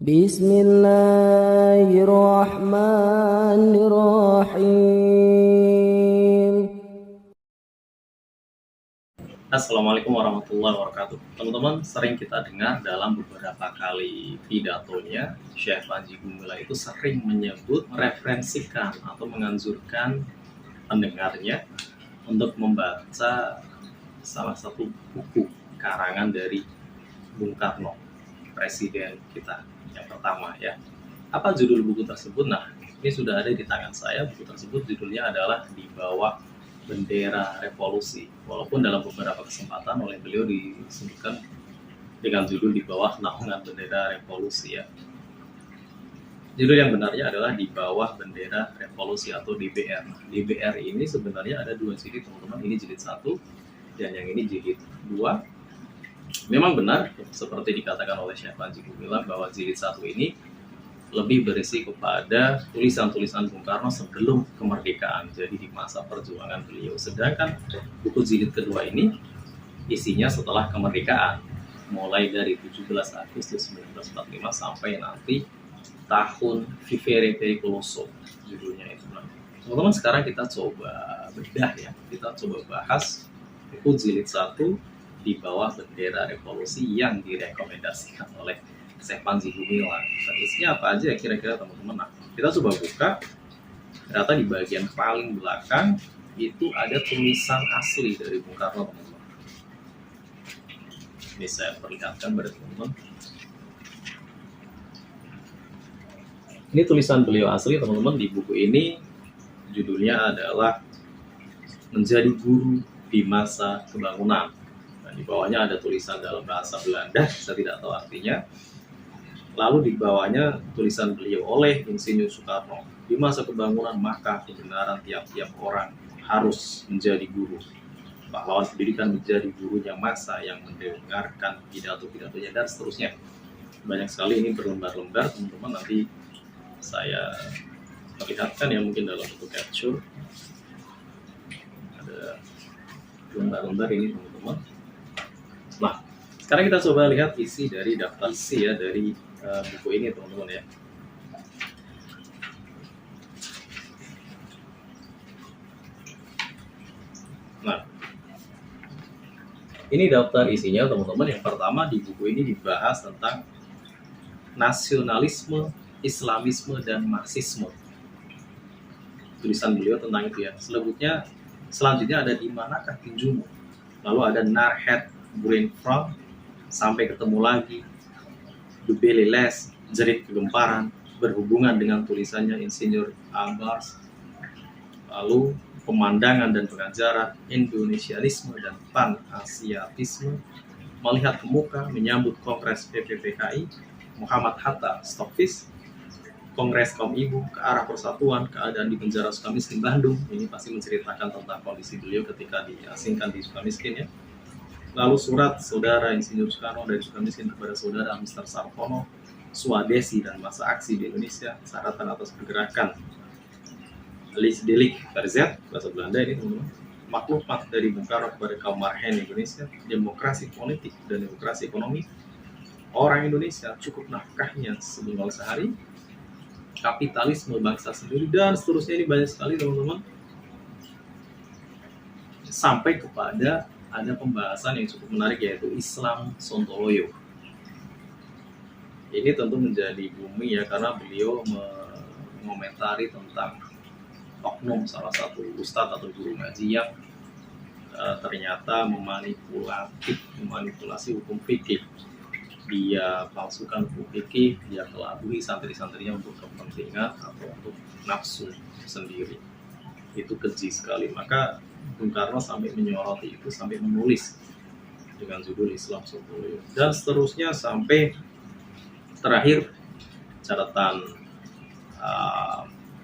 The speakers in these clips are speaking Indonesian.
Bismillahirrahmanirrahim. Assalamualaikum warahmatullahi wabarakatuh. Teman-teman, sering kita dengar dalam beberapa kali pidatonya, Syekh Panji Gumilang itu sering menyebut, mereferensikan atau menganjurkan pendengarnya untuk membaca salah satu buku karangan dari Bung Karno, presiden kita yang pertama ya. Apa judul buku tersebut? Nah, ini sudah ada di tangan saya. Buku tersebut judulnya adalah Di Bawah Bendera Revolusi. Walaupun dalam beberapa kesempatan oleh beliau disebutkan dengan judul Di Bawah Naungan Bendera Revolusi ya. Judul yang benarnya adalah Di Bawah Bendera Revolusi atau DBR. DBR ini sebenarnya ada dua jilid teman-teman. Ini jilid 1 dan yang ini jilid 2. Memang benar seperti dikatakan oleh Syekh Panji Gumilang bahwa jilid 1 ini lebih berisi kepada tulisan-tulisan Bung Karno sebelum kemerdekaan, jadi di masa perjuangan beliau. Sedangkan buku jilid kedua ini isinya setelah kemerdekaan, mulai dari 17 Agustus 1945 sampai nanti tahun Vivere Pericoloso, judulnya itu. Teman-teman, sekarang kita coba bedah ya, kita coba bahas buku jilid 1 Di Bawah Bendera Revolusi yang direkomendasikan oleh Syekh Panji Gumilang. Isinya apa aja ya kira-kira teman-teman? Nah, kita coba buka. Ternyata di bagian paling belakang itu ada tulisan asli dari Bung Karno, teman-teman. Ini saya perlihatkan pada teman-teman. Ini tulisan beliau asli, teman-teman. Di buku ini judulnya adalah Menjadi Guru di Masa Kebangunan. Nah, di bawahnya ada tulisan dalam bahasa Belanda, saya tidak tahu artinya. Lalu di bawahnya tulisan beliau oleh Insinyur Soekarno, di masa kebangunan maka kebenaran tiap-tiap orang harus menjadi guru. Pahlawan pendidikan menjadi gurunya masa yang mendengarkan pidato-pidatonya dan seterusnya. Banyak sekali ini berlembar-lembar, teman-teman. Nanti saya perlihatkan ya, mungkin dalam bentuk capture. Ada lembar-lembar ini, teman-teman. Nah, sekarang kita coba lihat isi dari daftar isi ya dari buku ini, teman-teman ya. Nah, ini daftar isinya, teman-teman. Yang pertama di buku ini dibahas tentang nasionalisme, Islamisme, dan Marxisme. Tulisan beliau tentang itu ya. Selanjutnya ada Di Manakah Tinjumu. Lalu ada Narhet Brainfrog, Sampai Ketemu Lagi, The Beleles, Jerit Kegemparan, berhubungan dengan tulisannya Insinyur Albars. Lalu Pemandangan dan Pengajaran, Indonesianisme dan Pan-Asiatisme, Melihat ke Muka, Menyambut Kongres PPPKI, Muhammad Hatta, Stockfish, Kongres Kaum Ibu, Ke Arah Persatuan, Keadaan di Penjara Sukamiskin Bandung. Ini pasti menceritakan tentang kondisi beliau ketika diasingkan di Sukamiskin ya. Lalu Surat Saudara Insinyur Soekarno dari Sukamiskin kepada Saudara Mr. Sartono, Swadesi dan Masa Aksi di Indonesia, Syaratan atas Pergerakan Lichdelik Verzet, bahasa Belanda ini, teman-teman. Maklumat dari Bung Karno kepada kaum marhen Indonesia, Demokrasi Politik dan Demokrasi Ekonomi, Orang Indonesia cukup nafkahnya sebunggal sehari, Kapitalisme Bangsa Sendiri, dan seterusnya. Ini banyak sekali, teman-teman. Sampai kepada ada pembahasan yang cukup menarik, yaitu Islam Sontoloyo. Ini tentu menjadi bumi ya, karena beliau mengomentari tentang oknum salah satu ustadz atau guru ngaji yang ternyata memanipulasi hukum fikih. Dia palsukan hukum fikih, dia kelabui santri-santrinya untuk kepentingan atau untuk nafsu sendiri. Itu keji sekali. Maka Bung Karno sampai menyoroti itu, sampai menulis dengan judul Islam Sontoloyo, dan seterusnya sampai terakhir catatan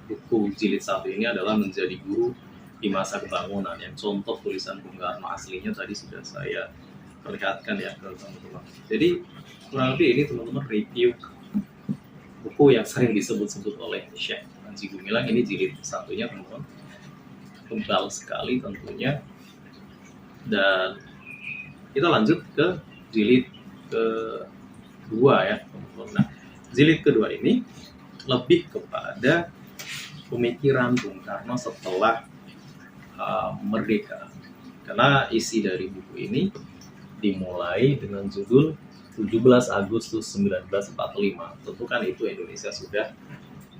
buku jilid 1 ini adalah Menjadi Guru di Masa Kebangunan, yang contoh tulisan Bung Karno aslinya tadi sudah saya perlihatkan ya ke teman-teman. Jadi kurang lebih ini, teman-teman, review buku yang sering disebut-sebut oleh Syekh Panji Gumilang. Ini jilid 1-nya, teman-teman. Tebal sekali tentunya. Dan kita lanjut ke jilid kedua ya, teman-teman. Nah, Jilid kedua ini lebih kepada pemikiran Bung Karno setelah merdeka. Karena isi dari buku ini dimulai dengan judul 17 Agustus 1945. Tentu kan itu Indonesia sudah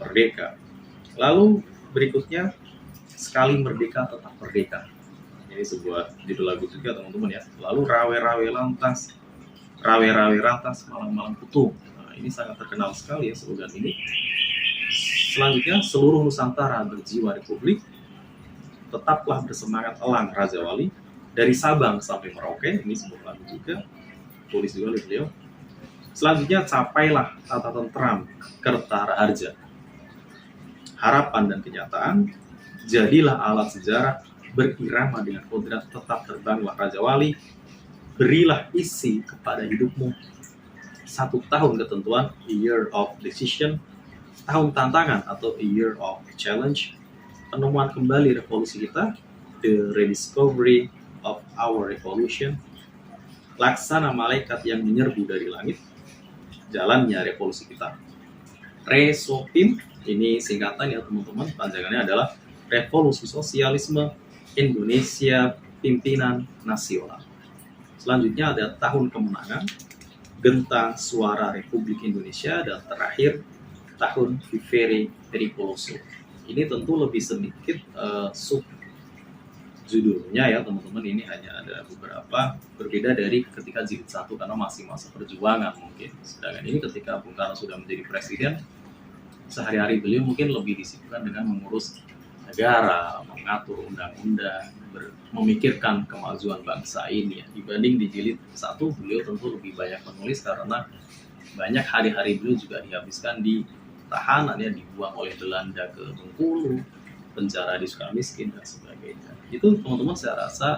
merdeka. Lalu berikutnya, sekali merdeka tetap merdeka. Ini sebuah judul lagu juga teman-teman ya. Lalu rawe-rawe lantas, malam-malam putu. Nah, ini sangat terkenal sekali ya slogan ini. Selanjutnya, seluruh Nusantara berjiwa republik, tetaplah bersemangat elang Raja Wali, dari Sabang sampai Merauke. Ini sebuah lagu juga, tulis juga oleh beliau. Selanjutnya, capailah tata tentram Kertaraharja, harapan dan kenyataan, jadilah alat sejarah, berirama dengan kodrat, tetap terbanglah Raja Wali, berilah isi kepada hidupmu, 1 tahun ketentuan, a year of decision, tahun tantangan atau a year of challenge, penemuan kembali revolusi kita, the rediscovery of our revolution, laksana malaikat yang menyerbu dari langit, jalannya revolusi kita. Resopim, ini singkatan ya teman-teman, panjangannya adalah Revolusi Sosialisme Indonesia Pimpinan Nasional. Selanjutnya ada Tahun Kemenangan, Gentang Suara Republik Indonesia, dan terakhir Tahun Vivere Pericoloso. Ini tentu lebih sedikit sub judulnya ya teman-teman, ini hanya ada beberapa berbeda dari ketika jilid 1 karena masih masa perjuangan mungkin. Sedangkan ini ketika Bung Karno sudah menjadi presiden, sehari-hari beliau mungkin lebih disibukkan dengan mengurus negara, mengatur undang-undang, memikirkan kemajuan bangsa ini ya. Dibanding di jilid 1 beliau tentu lebih banyak menulis karena banyak hari-hari beliau juga dihabiskan di tahanan ya, dibuang oleh Belanda ke Bengkulu, penjara di Sukamiskin dan sebagainya. Itu teman-teman saya rasa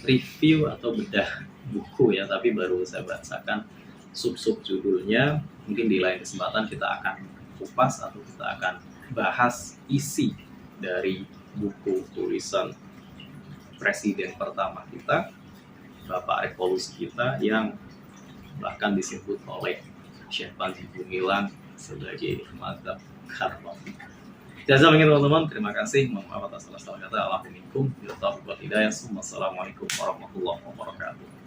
review atau bedah buku ya, tapi baru saya bacakan sub-sub judulnya. Mungkin di lain kesempatan kita akan kupas atau kita akan bahas isi dari buku tulisan presiden pertama kita, Bapak Revolusi kita, yang bahkan disebut oleh Syekh Panji Gumilang sebagai mazhab Karno. Jazakallahu teman-teman, terima kasih. Mohon maaf atas salah kata. Assalamualaikum warahmatullahi wabarakatuh.